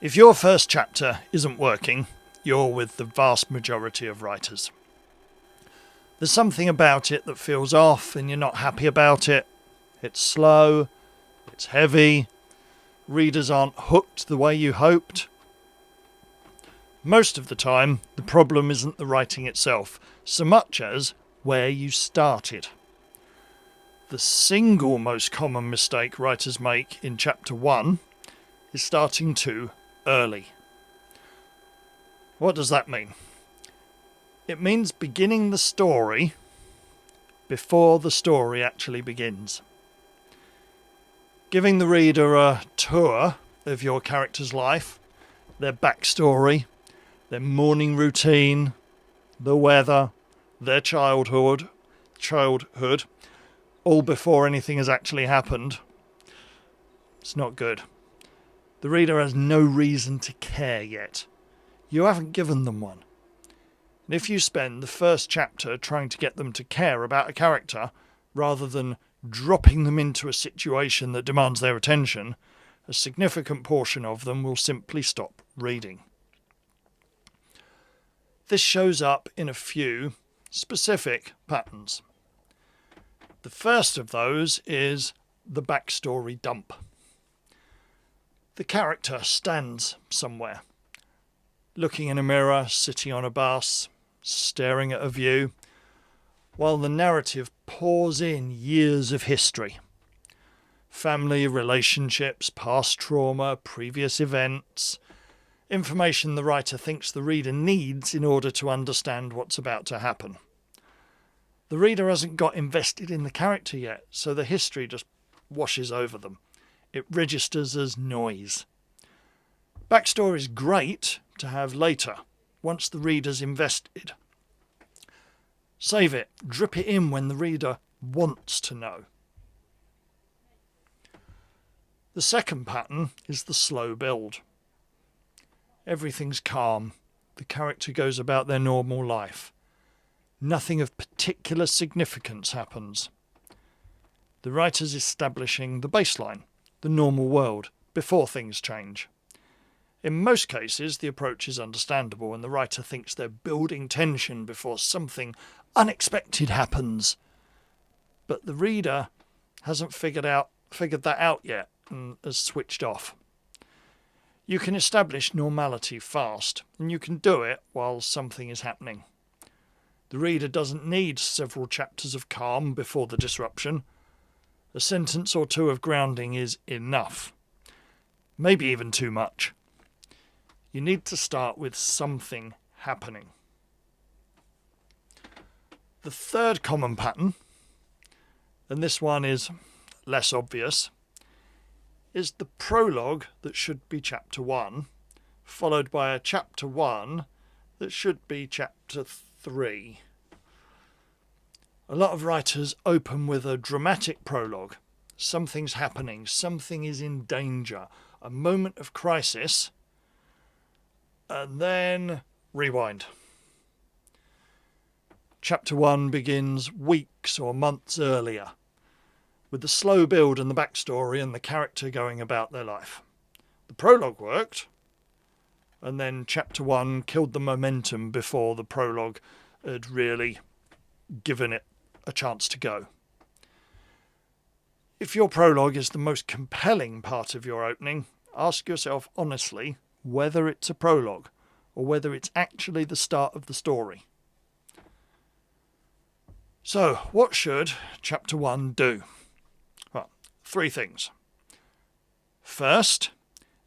If your first chapter isn't working, you're with the vast majority of writers. There's something about it that feels off and you're not happy about it. It's slow, it's heavy, readers aren't hooked the way you hoped. Most of the time, the problem isn't the writing itself, so much as where you started. The single most common mistake writers make in chapter 1 is starting too early. What does that mean? It means beginning the story before the story actually begins. Giving the reader a tour of your character's life, their backstory, their morning routine, the weather, their childhood, all before anything has actually happened. It's not good. The reader has no reason to care yet. You haven't given them one. And if you spend the first chapter trying to get them to care about a character, rather than dropping them into a situation that demands their attention, a significant portion of them will simply stop reading. This shows up in a few specific patterns. The first of those is the backstory dump. The character stands somewhere, looking in a mirror, sitting on a bus, staring at a view, while the narrative pours in years of history. Family, relationships, past trauma, previous events, information the writer thinks the reader needs in order to understand what's about to happen. The reader hasn't got invested in the character yet, so the history just washes over them. It registers as noise. Backstory is great to have later, once the reader's invested. Save it, drip it in when the reader wants to know. The second pattern is the slow build. Everything's calm. The character goes about their normal life. Nothing of particular significance happens. The writer's establishing the baseline, the normal world, before things change. In most cases, the approach is understandable and the writer thinks they're building tension before something unexpected happens. But the reader hasn't figured that out yet and has switched off. You can establish normality fast, and you can do it while something is happening. The reader doesn't need several chapters of calm before the disruption. A sentence or two of grounding is enough. Maybe even too much. You need to start with something happening. The third common pattern, and this one is less obvious, is the prologue that should be chapter 1, followed by a chapter 1 that should be chapter 3. A lot of writers open with a dramatic prologue. Something's happening, something is in danger, a moment of crisis, and then rewind. Chapter 1 begins weeks or months earlier, with the slow build and the backstory and the character going about their life. The prologue worked, and then chapter 1 killed the momentum before the prologue had really given it a chance to go. If your prologue is the most compelling part of your opening, ask yourself honestly whether it's a prologue or whether it's actually the start of the story. So, what should chapter 1 do? Well, 3 things. First,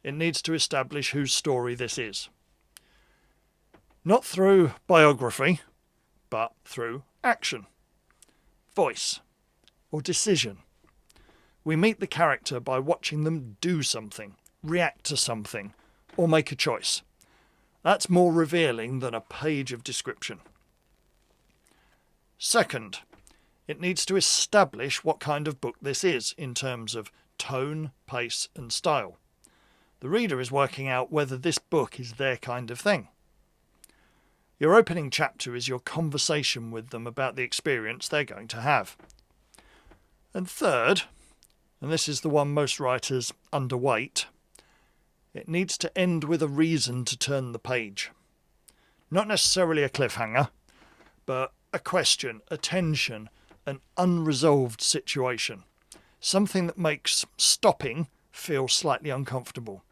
it needs to establish whose story this is. Not through biography, but through action, voice, or decision. We meet the character by watching them do something, react to something, or make a choice. That's more revealing than a page of description. Second, it needs to establish what kind of book this is in terms of tone, pace, and style. The reader is working out whether this book is their kind of thing. Your opening chapter is your conversation with them about the experience they're going to have. And third, and this is the one most writers underweight, It needs to end with a reason to turn the page. Not necessarily a cliffhanger, but a question, a tension, an unresolved situation. Something that makes stopping feel slightly uncomfortable.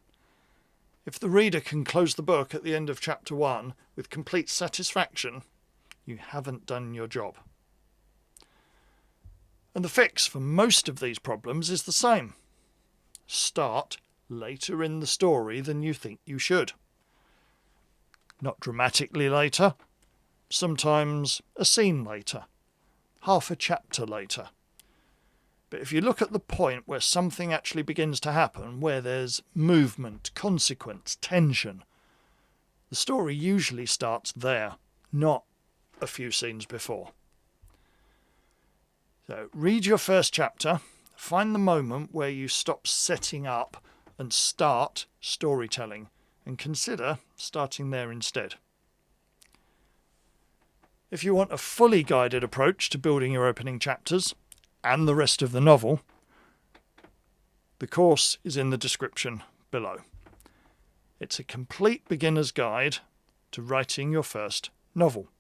If the reader can close the book at the end of chapter 1 with complete satisfaction, you haven't done your job. And the fix for most of these problems is the same. Start later in the story than you think you should. Not dramatically later, sometimes a scene later, half a chapter later. But if you look at the point where something actually begins to happen, where there's movement, consequence, tension, the story usually starts there, not a few scenes before. So read your first chapter, find the moment where you stop setting up and start storytelling, and consider starting there instead. If you want a fully guided approach to building your opening chapters and the rest of the novel, the course is in the description below. It's a complete beginner's guide to writing your first novel.